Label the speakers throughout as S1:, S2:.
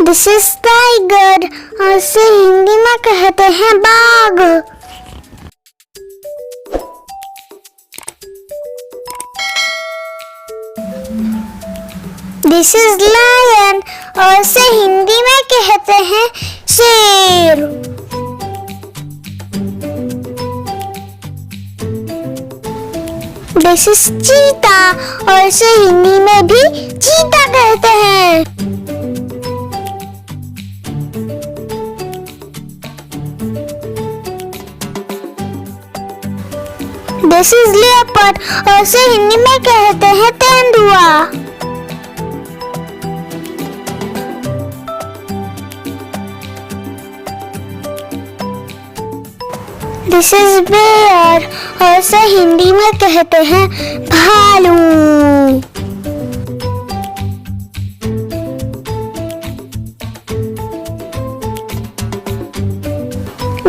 S1: This is tiger और इसे हिंदी में कहते हैं बाघ। दिस इज लायन और इसे हिंदी में कहते हैं शेर। दिस इज चीता और इसे हिंदी में भी चीता कहते हैं। दिस इज लेपर्ड और इसे हिंदी में कहते हैं तेंदुआ। दिस इज बेयर और इसे हिंदी में कहते हैं भालू।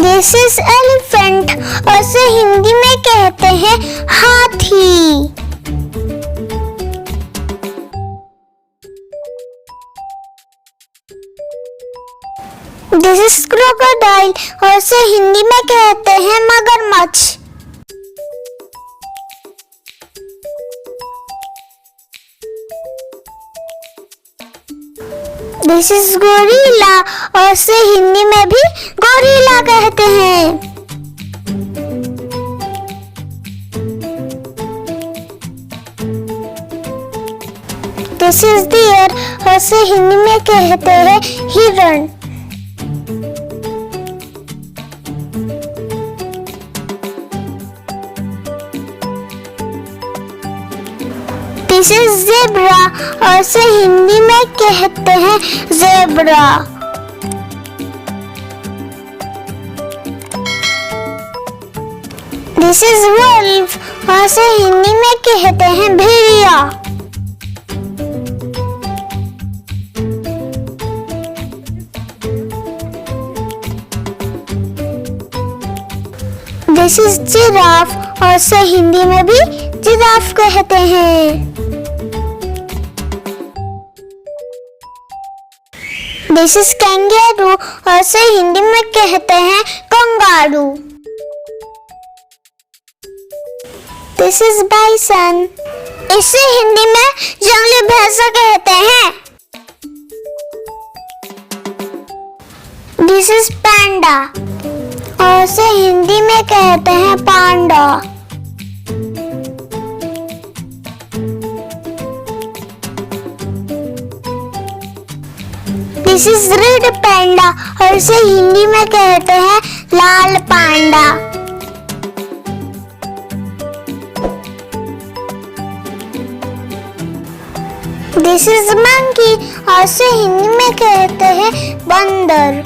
S1: दिस इज एलिफेंट और इसे हिंदी में कहते हैं हाथी। दिस इज क्रोकोडाइल और इसे हिंदी में कहते हैं मगरमच्छ। दिस इज गोरिल्ला और इसे हिंदी में भी गोरिल्ला कहते हैं। दिस इज डियर और इसे हिंदी में कहते हैं हिरण। दिस इज ज़ेब्रा और इसे हिंदी में कहते हैं ज़ेब्रा। दिस इज वुल्फ और इसे हिंदी में कहते हैं भेड़िया। दिस इज जिराफ और इसे हिंदी में भी जिराफ कहते हैं। दिस इज कैंगरू और इसे हिंदी में कहते हैं कंगारू। दिस इज बाइसन, इसे हिंदी में जंगली भैंसा कहते हैं। दिस इज पैंडा और इसे हिंदी में कहते हैं पांडा। दिस इज रेड पैंडा और इसे हिंदी में कहते हैं लाल पांडा। दिस इज मंकी और इसे हिंदी में कहते हैं बंदर।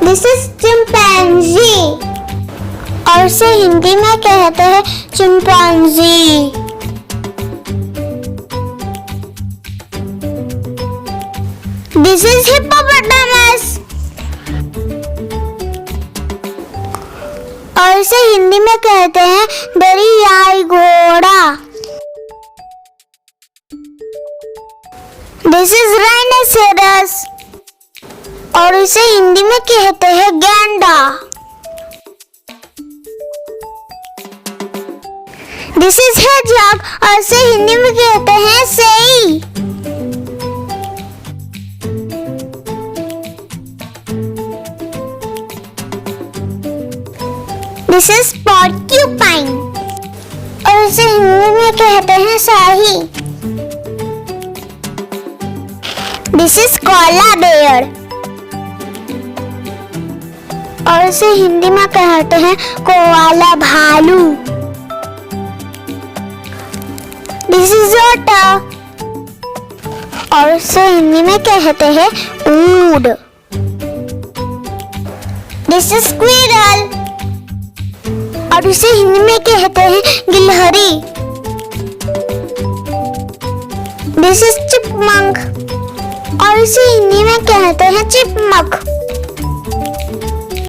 S1: दिस इज चिंपैंजी और इसे हिंदी में कहते हैं चिंपांजी। दिस इज हिप्पोपोटामस और इसे हिंदी में कहते हैं दरियाई घोड़ा। दिस इज राइनोसेरस और इसे हिंदी में कहते हैं गैंडा। दिस इज हेडजॉग और इसे हिंदी में कहते हैं सेई। दिस इज पोर्क्यूपाइन और इसे हिंदी में कहते हैं शाही। दिस इज कोला बेयर और इसे हिंदी में कहते हैं कोआला भालू। दिस इज ऑटर और इसे हिंदी में कहते हैं ऊंट। दिस इज स्क्विरल और इसे हिंदी में कहते हैं गिलहरी। दिस इज चिपमंक और इसे हिंदी में कहते हैं चिपमक।